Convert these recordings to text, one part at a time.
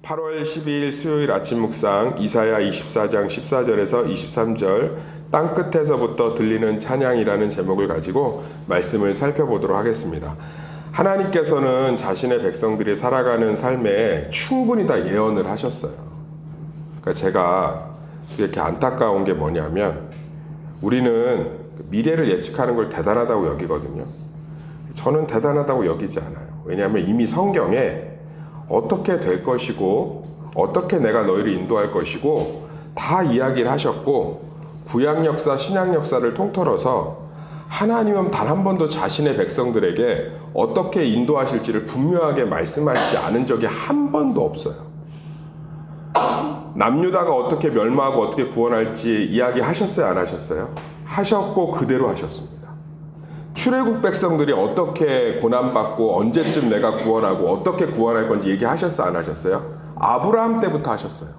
8월 12일 수요일 아침 묵상 이사야 24장 14절에서 23절 땅끝에서부터 들리는 찬양이라는 제목을 가지고 말씀을 살펴보도록 하겠습니다. 하나님께서는 자신의 백성들이 살아가는 삶에 충분히 다 예언을 하셨어요. 그러니까 제가 이렇게 안타까운 게 뭐냐면 우리는 미래를 예측하는 걸 대단하다고 여기거든요. 저는 대단하다고 여기지 않아요. 왜냐하면 이미 성경에 어떻게 될 것이고 어떻게 내가 너희를 인도할 것이고 다 이야기를 하셨고 구약 역사, 신약 역사를 통틀어서 하나님은 단 한 번도 자신의 백성들에게 어떻게 인도하실지를 분명하게 말씀하시지 않은 적이 한 번도 없어요. 남유다가 어떻게 멸망하고 어떻게 구원할지 이야기하셨어요, 안 하셨어요? 하셨고 그대로 하셨습니다. 출애굽 백성들이 어떻게 고난받고 언제쯤 내가 구원하고 어떻게 구원할 건지 얘기하셨어요, 안 하셨어요? 아브라함 때부터 하셨어요.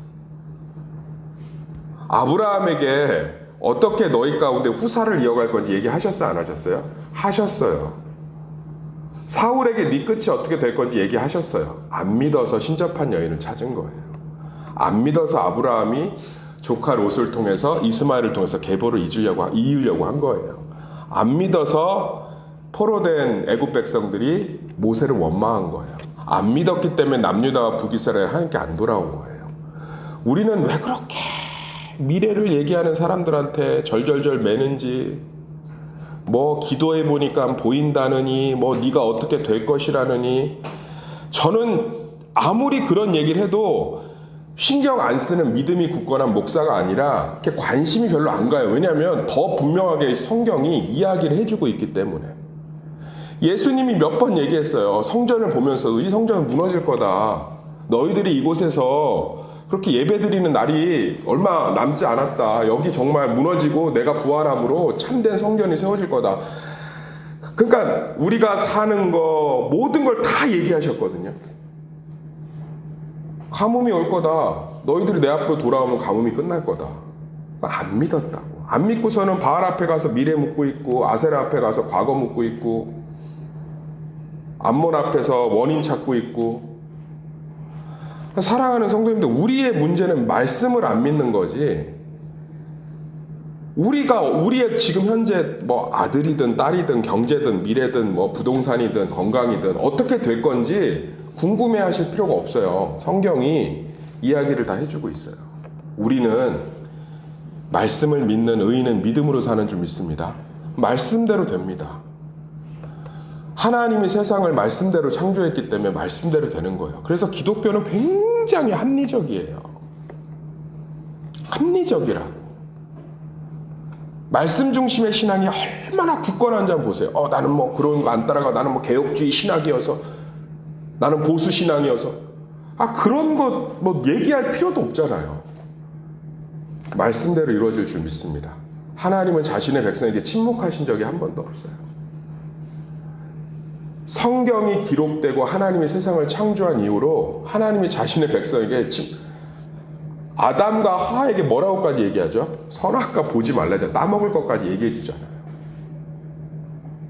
아브라함에게 어떻게 너희 가운데 후사를 이어갈 건지 얘기하셨어요, 안 하셨어요? 하셨어요. 사울에게 네 끝이 어떻게 될 건지 얘기하셨어요. 안 믿어서 신접한 여인을 찾은 거예요. 안 믿어서 아브라함이 조카 롯을 통해서 이스마엘을 통해서 계보를 이으려고 한 거예요. 안 믿어서 포로된 애굽 백성들이 모세를 원망한 거예요. 안 믿었기 때문에 남유다와 북이스라엘 하나님께 안 돌아온 거예요. 우리는 왜 그렇게 미래를 얘기하는 사람들한테 절절절 매는지, 뭐 기도해 보니까 보인다느니, 뭐 네가 어떻게 될 것이라느니. 저는 아무리 그런 얘기를 해도 신경 안 쓰는 믿음이 굳건한 목사가 아니라 이렇게 관심이 별로 안 가요. 왜냐하면 더 분명하게 성경이 이야기를 해주고 있기 때문에. 예수님이 몇 번 얘기했어요. 성전을 보면서도 이 성전은 무너질 거다. 너희들이 이곳에서 그렇게 예배드리는 날이 얼마 남지 않았다. 여기 정말 무너지고 내가 부활함으로 참된 성전이 세워질 거다. 그러니까 우리가 사는 거 모든 걸 다 얘기하셨거든요. 가뭄이 올 거다. 너희들이 내 앞으로 돌아오면 가뭄이 끝날 거다. 안 믿었다고. 안 믿고서는 바알 앞에 가서 미래 묻고 있고, 아세라 앞에 가서 과거 묻고 있고, 암몬 앞에서 원인 찾고 있고. 사랑하는 성도님들, 우리의 문제는 말씀을 안 믿는 거지. 우리의 지금 현재 뭐 아들이든 딸이든 경제든 미래든 뭐 부동산이든 건강이든 어떻게 될 건지 궁금해 하실 필요가 없어요. 성경이 이야기를 다 해주고 있어요. 우리는 말씀을 믿는 의인은 믿음으로 사는 줄 믿습니다. 말씀대로 됩니다. 하나님이 세상을 말씀대로 창조했기 때문에 말씀대로 되는 거예요. 그래서 기독교는 굉장히 합리적이에요. 합리적이라. 말씀 중심의 신앙이 얼마나 굳건한지 한번 보세요. 나는 뭐 그런 거 안 따라가. 나는 뭐 개혁주의 신학이어서. 나는 보수 신앙이어서. 그런 거 뭐 얘기할 필요도 없잖아요. 말씀대로 이루어질 줄 믿습니다. 하나님은 자신의 백성에게 침묵하신 적이 한 번도 없어요. 성경이 기록되고 하나님이 세상을 창조한 이후로 하나님이 자신의 백성에게 아담과 하와에게 뭐라고까지 얘기하죠? 선악과 보지 말라자 따먹을 것까지 얘기해 주잖아요.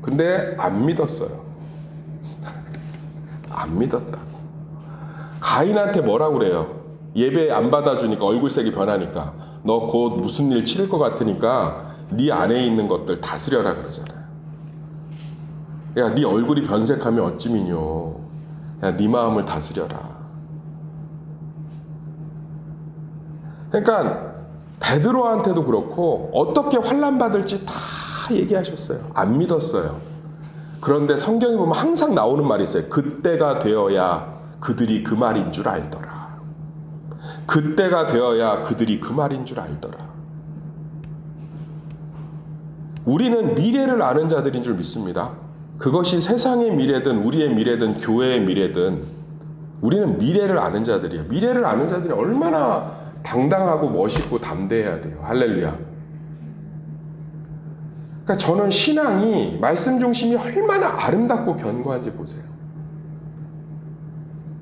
근데 안 믿었어요. 안 믿었다고. 가인한테 뭐라고 그래요? 예배 안 받아주니까 얼굴색이 변하니까 너 곧 무슨 일 치를 것 같으니까 네 안에 있는 것들 다스려라 그러잖아요. 야, 네 얼굴이 변색하면 어찌미뇨. 야, 네 마음을 다스려라. 그러니까 베드로한테도 그렇고 어떻게 환난 받을지 다 얘기하셨어요. 안 믿었어요. 그런데 성경에 보면 항상 나오는 말이 있어요. 그때가 되어야 그들이 그 말인 줄 알더라. 그때가 되어야 그들이 그 말인 줄 알더라. 우리는 미래를 아는 자들인 줄 믿습니다. 그것이 세상의 미래든 우리의 미래든 교회의 미래든 우리는 미래를 아는 자들이에요. 미래를 아는 자들이 얼마나 당당하고 멋있고 담대해야 돼요. 할렐루야. 그러니까 저는 신앙이 말씀 중심이 얼마나 아름답고 견고한지 보세요.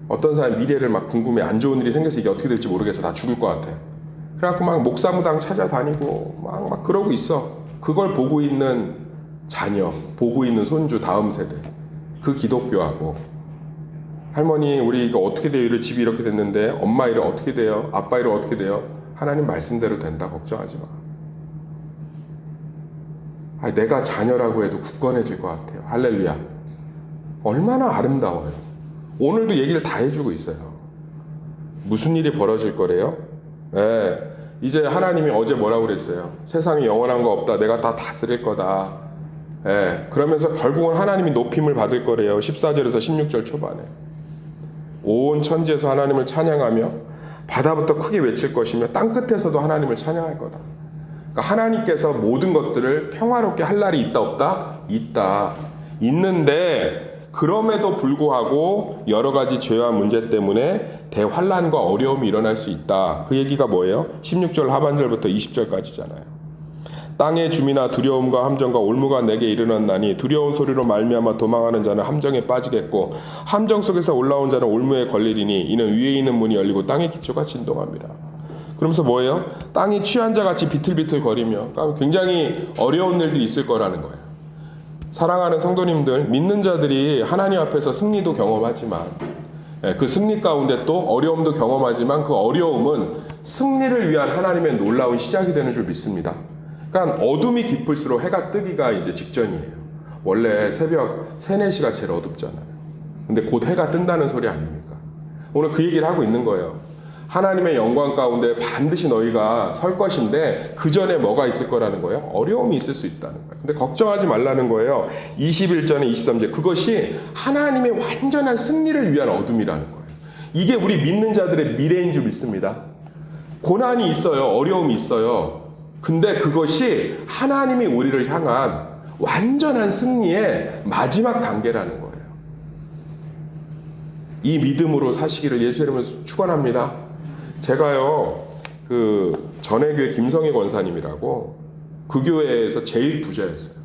어떤 사람이 미래를 막 궁금해. 안 좋은 일이 생겨서 이게 어떻게 될지 모르겠어. 나 죽을 것 같아. 그래갖고 막 목사무당 찾아다니고 막 그러고 있어. 그걸 보고 있는 자녀, 보고 있는 손주 다음 세대. 그 기독교하고 할머니 우리 이거 어떻게 돼요? 이래 집이 이렇게 됐는데 엄마 일은 어떻게 돼요? 아빠 일은 어떻게 돼요? 하나님 말씀대로 된다. 걱정하지 마. 내가 자녀라고 해도 굳건해질 것 같아요. 할렐루야. 얼마나 아름다워요. 오늘도 얘기를 다 해주고 있어요. 무슨 일이 벌어질 거래요? 이제 하나님이 어제 뭐라고 그랬어요? 세상에 영원한 거 없다. 내가 다 다스릴 거다. 그러면서 결국은 하나님이 높임을 받을 거래요. 14절에서 16절 초반에. 온 천지에서 하나님을 찬양하며 바다부터 크게 외칠 것이며 땅끝에서도 하나님을 찬양할 거다. 그러니까 하나님께서 모든 것들을 평화롭게 할 날이 있다 없다? 있다. 있는데 그럼에도 불구하고 여러 가지 죄와 문제 때문에 대환란과 어려움이 일어날 수 있다. 그 얘기가 뭐예요? 16절 하반절부터 20절까지잖아요. 땅의 주민아 두려움과 함정과 올무가 내게 이르렀나니 두려운 소리로 말미암아 도망하는 자는 함정에 빠지겠고 함정 속에서 올라온 자는 올무에 걸리리니 이는 위에 있는 문이 열리고 땅의 기초가 진동합니다. 그러면서 뭐예요? 땅이 취한 자같이 비틀비틀 거리며 굉장히 어려운 일들이 있을 거라는 거예요. 사랑하는 성도님들, 믿는 자들이 하나님 앞에서 승리도 경험하지만 그 승리 가운데 또 어려움도 경험하지만 그 어려움은 승리를 위한 하나님의 놀라운 시작이 되는 줄 믿습니다. 그러니까 어둠이 깊을수록 해가 뜨기가 이제 직전이에요. 원래 새벽 3, 4시가 제일 어둡잖아요. 근데 곧 해가 뜬다는 소리 아닙니까? 오늘 그 얘기를 하고 있는 거예요. 하나님의 영광 가운데 반드시 너희가 설 것인데 그 전에 뭐가 있을 거라는 거예요? 어려움이 있을 수 있다는 거예요. 근데 걱정하지 말라는 거예요. 21절에 23절 그것이 하나님의 완전한 승리를 위한 어둠이라는 거예요. 이게 우리 믿는 자들의 미래인 줄 믿습니다. 고난이 있어요. 어려움이 있어요. 근데 그것이 하나님이 우리를 향한 완전한 승리의 마지막 단계라는 거예요. 이 믿음으로 사시기를 예수 이름으로 축원합니다. 제가요, 전해교회 김성희 권사님이라고 그 교회에서 제일 부자였어요.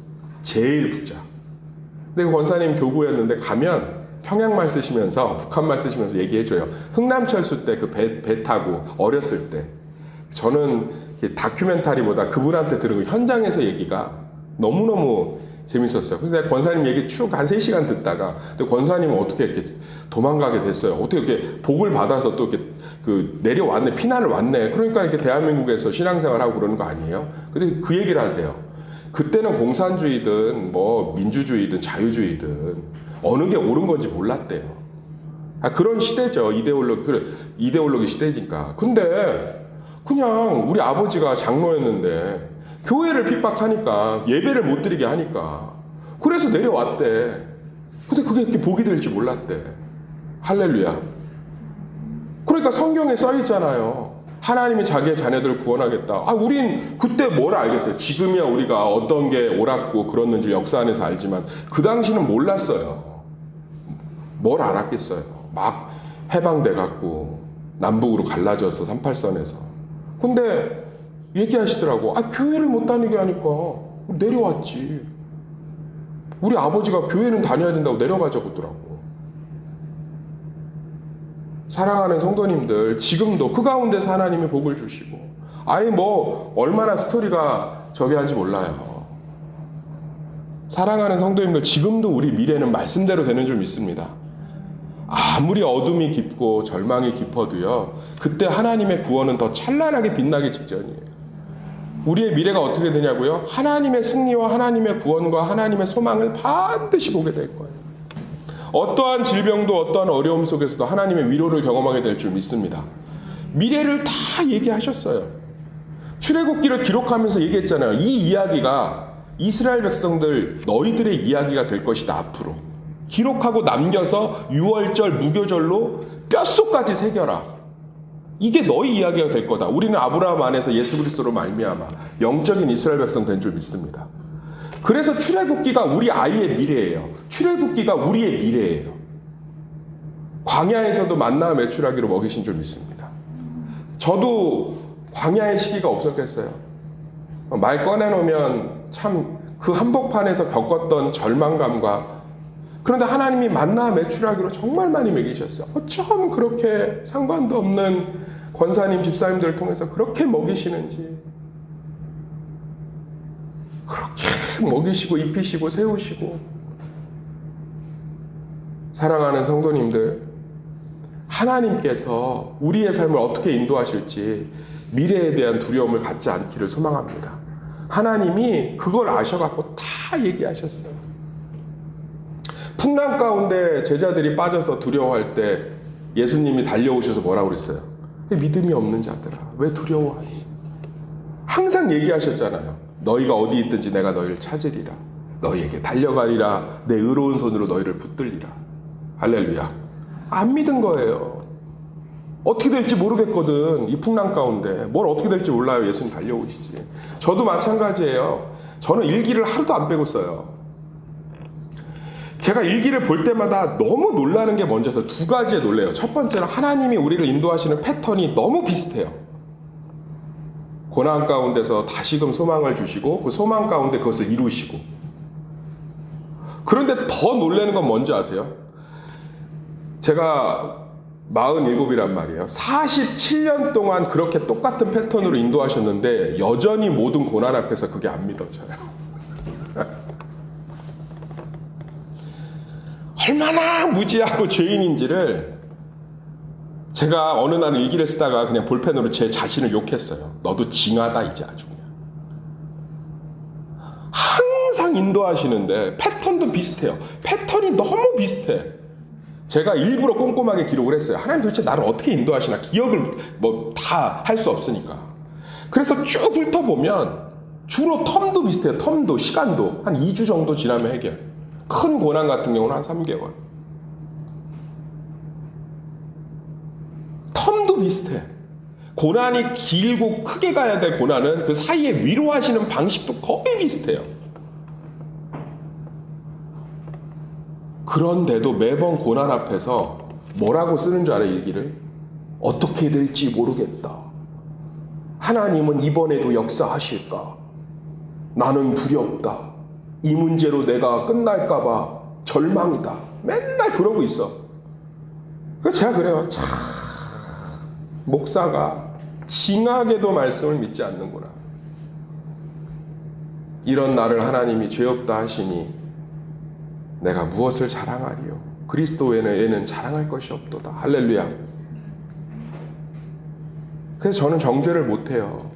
제일 부자. 근데 그 권사님 교구였는데 가면 평양말 쓰시면서 북한말 쓰시면서 얘기해줘요. 흥남철수 때 그 배 타고 어렸을 때 저는 다큐멘터리보다 그분한테 들은 현장에서 얘기가 너무너무 재밌었어요. 근데 권사님 얘기 쭉 한 3시간 듣다가 근데 권사님은 어떻게 이렇게 도망가게 됐어요. 어떻게 이렇게 복을 받아서 또 이렇게 내려왔네, 피난을 왔네. 그러니까 이렇게 대한민국에서 신앙생활하고 그러는 거 아니에요? 근데 그 얘기를 하세요. 그때는 공산주의든 뭐 민주주의든 자유주의든 어느 게 옳은 건지 몰랐대요. 그런 시대죠. 이데올로기 시대니까. 근데 그냥 우리 아버지가 장로였는데 교회를 핍박하니까 예배를 못 드리게 하니까 그래서 내려왔대. 근데 그게 이렇게 복이 될지 몰랐대. 할렐루야. 그러니까 성경에 써 있잖아요. 하나님이 자기의 자녀들을 구원하겠다. 우린 그때 뭘 알겠어요. 지금이야 우리가 어떤 게 옳았고 그렇는지 역사 안에서 알지만 그 당시는 몰랐어요. 뭘 알았겠어요. 막 해방돼갖고 남북으로 갈라져서 38선에서. 근데 얘기하시더라고. 교회를 못 다니게 하니까 내려왔지. 우리 아버지가 교회는 다녀야 된다고 내려가자고 하더라고. 사랑하는 성도님들, 지금도 그 가운데서 하나님이 복을 주시고, 얼마나 스토리가 저기 한지 몰라요. 사랑하는 성도님들, 지금도 우리 미래는 말씀대로 되는 줄 믿습니다. 아무리 어둠이 깊고 절망이 깊어도요, 그때 하나님의 구원은 더 찬란하게 빛나기 직전이에요. 우리의 미래가 어떻게 되냐고요? 하나님의 승리와 하나님의 구원과 하나님의 소망을 반드시 보게 될 거예요. 어떠한 질병도 어떠한 어려움 속에서도 하나님의 위로를 경험하게 될 줄 믿습니다. 미래를 다 얘기하셨어요. 출애굽기를 기록하면서 얘기했잖아요. 이 이야기가 이스라엘 백성들 너희들의 이야기가 될 것이다 앞으로. 기록하고 남겨서 유월절 무교절로 뼛속까지 새겨라. 이게 너희 이야기가 될 거다. 우리는 아브라함 안에서 예수 그리스도로 말미암아 영적인 이스라엘 백성 된 줄 믿습니다. 그래서 출애굽기가 우리 아이의 미래예요. 출애굽기가 우리의 미래예요. 광야에서도 만나 매출하기로 먹이신 줄 믿습니다. 저도 광야의 시기가 없었겠어요. 말 꺼내놓으면 참 그 한복판에서 겪었던 절망감과 그런데 하나님이 만나 매출하기로 정말 많이 먹이셨어요. 어쩜 그렇게 상관도 없는 권사님, 집사님들을 통해서 그렇게 먹이시는지. 그렇게 먹이시고 입히시고 세우시고. 사랑하는 성도님들, 하나님께서 우리의 삶을 어떻게 인도하실지 미래에 대한 두려움을 갖지 않기를 소망합니다. 하나님이 그걸 아셔갖고 다 얘기하셨어요. 풍랑 가운데 제자들이 빠져서 두려워할 때 예수님이 달려오셔서 뭐라고 그랬어요? 믿음이 없는 자들아, 왜 두려워하니? 항상 얘기하셨잖아요. 너희가 어디 있든지 내가 너희를 찾으리라. 너희에게 달려가리라. 내 의로운 손으로 너희를 붙들리라. 할렐루야. 안 믿은 거예요. 어떻게 될지 모르겠거든. 이 풍랑 가운데 뭘 어떻게 될지 몰라요. 예수님 달려오시지. 저도 마찬가지예요. 저는 일기를 하루도 안 빼고 써요. 제가 일기를 볼 때마다 너무 놀라는 게 먼저서 두 가지에 놀래요. 첫 번째는 하나님이 우리를 인도하시는 패턴이 너무 비슷해요. 고난 가운데서 다시금 소망을 주시고 그 소망 가운데 그것을 이루시고. 그런데 더 놀라는 건 뭔지 아세요? 제가 47이란 말이에요. 47년 동안 그렇게 똑같은 패턴으로 인도하셨는데 여전히 모든 고난 앞에서 그게 안 믿어져요. 얼마나 무지하고 죄인인지를 제가 어느 날 일기를 쓰다가 그냥 볼펜으로 제 자신을 욕했어요. 너도 징하다 이제 아주 그냥. 항상 인도하시는데 패턴도 비슷해요. 패턴이 너무 비슷해. 제가 일부러 꼼꼼하게 기록을 했어요. 하나님 도대체 나를 어떻게 인도하시나. 기억을 뭐 다 할 수 없으니까. 그래서 쭉 훑어보면 주로 텀도 비슷해요. 텀도, 시간도. 한 2주 정도 지나면 해결. 큰 고난 같은 경우는 한 3개월. 텀도 비슷해. 고난이 길고 크게 가야 될 고난은 그 사이에 위로하시는 방식도 거의 비슷해요. 그런데도 매번 고난 앞에서 뭐라고 쓰는 줄 알아요, 일기를? 어떻게 될지 모르겠다. 하나님은 이번에도 역사하실까? 나는 두렵다. 이 문제로 내가 끝날까봐 절망이다. 맨날 그러고 있어. 그래서 제가 그래요. 참, 목사가 징하게도 말씀을 믿지 않는구나. 이런 나를 하나님이 죄 없다 하시니 내가 무엇을 자랑하리요? 그리스도 외에는 자랑할 것이 없도다. 할렐루야. 그래서 저는 정죄를 못해요.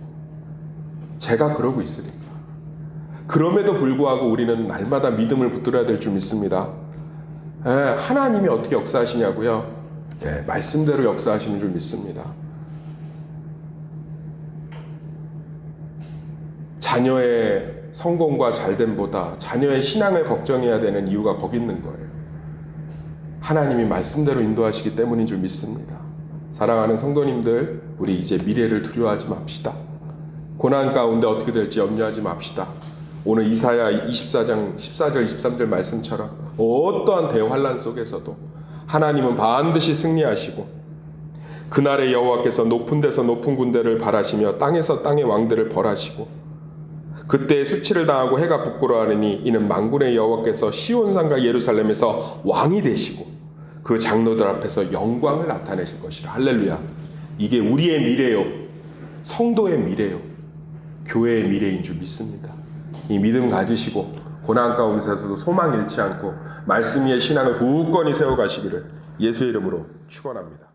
제가 그러고 있으니까. 그럼에도 불구하고 우리는 날마다 믿음을 붙들어야 될 줄 믿습니다. 하나님이 어떻게 역사하시냐고요? 말씀대로 역사하시는 줄 믿습니다. 자녀의 성공과 잘됨보다 자녀의 신앙을 걱정해야 되는 이유가 거기 있는 거예요. 하나님이 말씀대로 인도하시기 때문인 줄 믿습니다. 사랑하는 성도님들, 우리 이제 미래를 두려워하지 맙시다. 고난 가운데 어떻게 될지 염려하지 맙시다. 오늘 이사야 24장 14절 23절 말씀처럼 어떠한 대환란 속에서도 하나님은 반드시 승리하시고 그날의 여호와께서 높은 데서 높은 군대를 발하시며 땅에서 땅의 왕들을 벌하시고 그때 수치를 당하고 해가 부끄러워하느니 이는 만군의 여호와께서 시온산과 예루살렘에서 왕이 되시고 그 장로들 앞에서 영광을 나타내실 것이라. 할렐루야. 이게 우리의 미래요. 성도의 미래요. 교회의 미래인 줄 믿습니다. 이 믿음 가지시고 고난 가운데서도 소망 잃지 않고 말씀 위에 신앙을 굳건히 세워가시기를 예수의 이름으로 축원합니다.